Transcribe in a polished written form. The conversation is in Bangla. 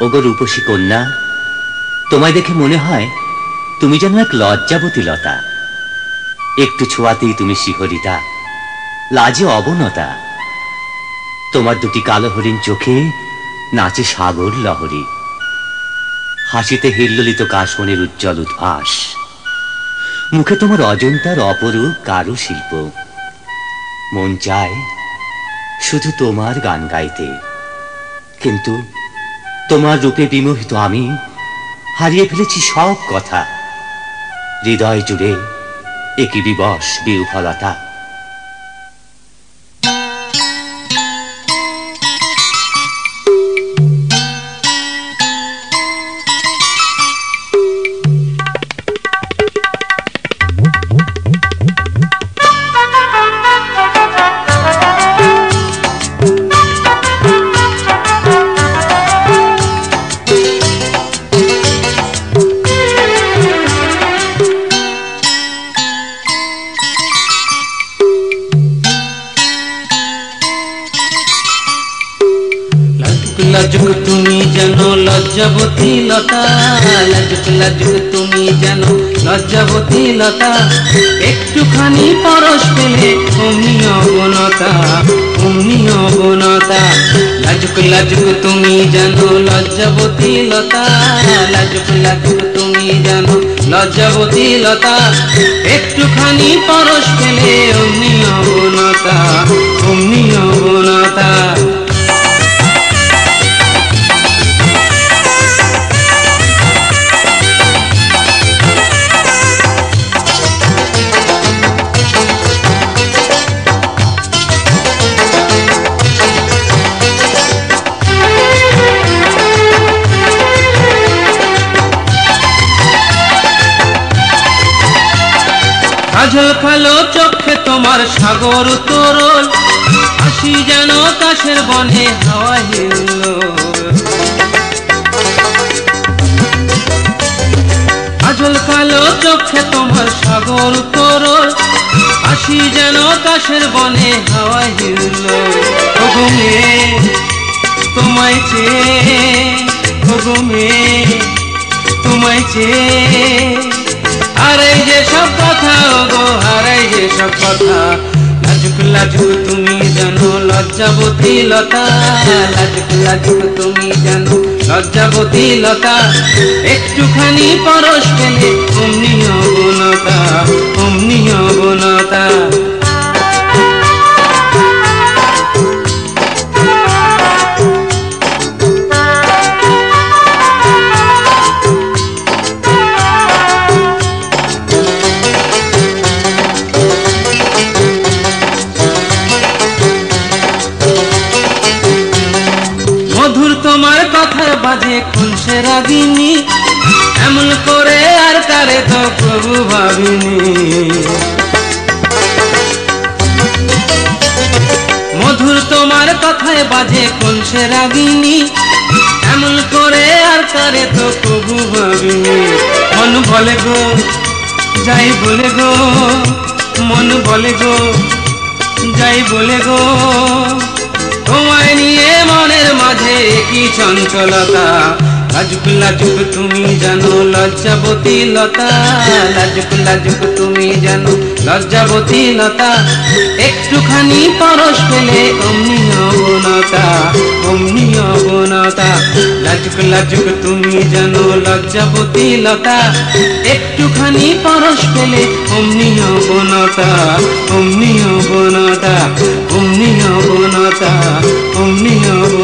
ওগো রূপসী কন্যা, তোমায় দেখে মনে হয় তুমি যেন এক লজ্জাবতী লতা। একটু ছোঁয়াতেই তুমি শিহরিতা, লাজে অবনতা। তোমার দুটি কালো হরিণ চোখে নাচে সাগর লহরী, হাসিতে হিল্লোলিত কাশবনের উজ্জ্বল উদ্ভাস। মুখে তোমার অজন্তার অপরূপ কারুশিল্প। মন চায় শুধু তোমার গান গাইতে, কিন্তু তোমার রূপে বিমোহিত আমি হারিয়ে ফেলেছি সব কথা। হৃদয় জুড়ে একই বিবশ বিহ্বলতা। লাজুক তুমি জানো লজ্জাবতী লতা, লাজুক লাজুক তুমি জানো লজ্জাবতী লতা। একটুখানি পরশ পেলে অমনি অবনতা, অমনি অবনতা। লাজুক লাজুক তুমি জানো লজ্জাবতী লতা, লাজুক লাজুক তুমি জানো লজ্জাবতী লতা। একটুখানি পরশ পেলে অমনি অবনতা, অমনি অবনতা। কাজল কালো চোখে তোমার সাগর তরল, হাসি যেন কাশের বনে হাওয়া হিল্লোল। কাজল কালো চোখে তোমার সাগর তরল, হাসি যেন কাশের বনে হাওয়া হিল্লোল। ওগো মেয়ে তোমায় চেয়ে, ওগো মেয়ে তোমায় চেয়ে হারাই যে সব কথা, ওগো হারাই যে সব কথা। লাজুক লাজুক তুমি জানো লজ্জাবতী লতা, লাজুক লাজুক তুমি জানো লজ্জাবতী লতা। একটুখানি পরশ পেলে অমনি অবনতা, অমনি অবনতা। তোমার কথার বাজে খুলছে রাগিনী, এমন করে আর কারে তো প্রভু ভাবিনি। মধুর তোমার কথায় বাজে খুলছে রাগিনী, এমন করে আর কারে তো প্রভু ভাবিনি। মন বলে গো যাই বলে গো, মন বলে গো যাই বলে গো, তোমায় নিয়ে মনের মাঝে কি চঞ্চলতা। লাজুক লাজুক তুমি জানো লজ্জাবতী লতা, লাজুক লাজুক তুমি জানো লজ্জাবতী লতা। একটুখানি পরশ পেলে অমনি অবনতা, অমনি অবনতা। লাজুক লাজুক তুমি জানো লজ্জাবতী লতা। একটুখানি পরশ পেলে অমনি অবনতা, অমনি অবনতা, অমনি অবনতা, অমনি অবনতা।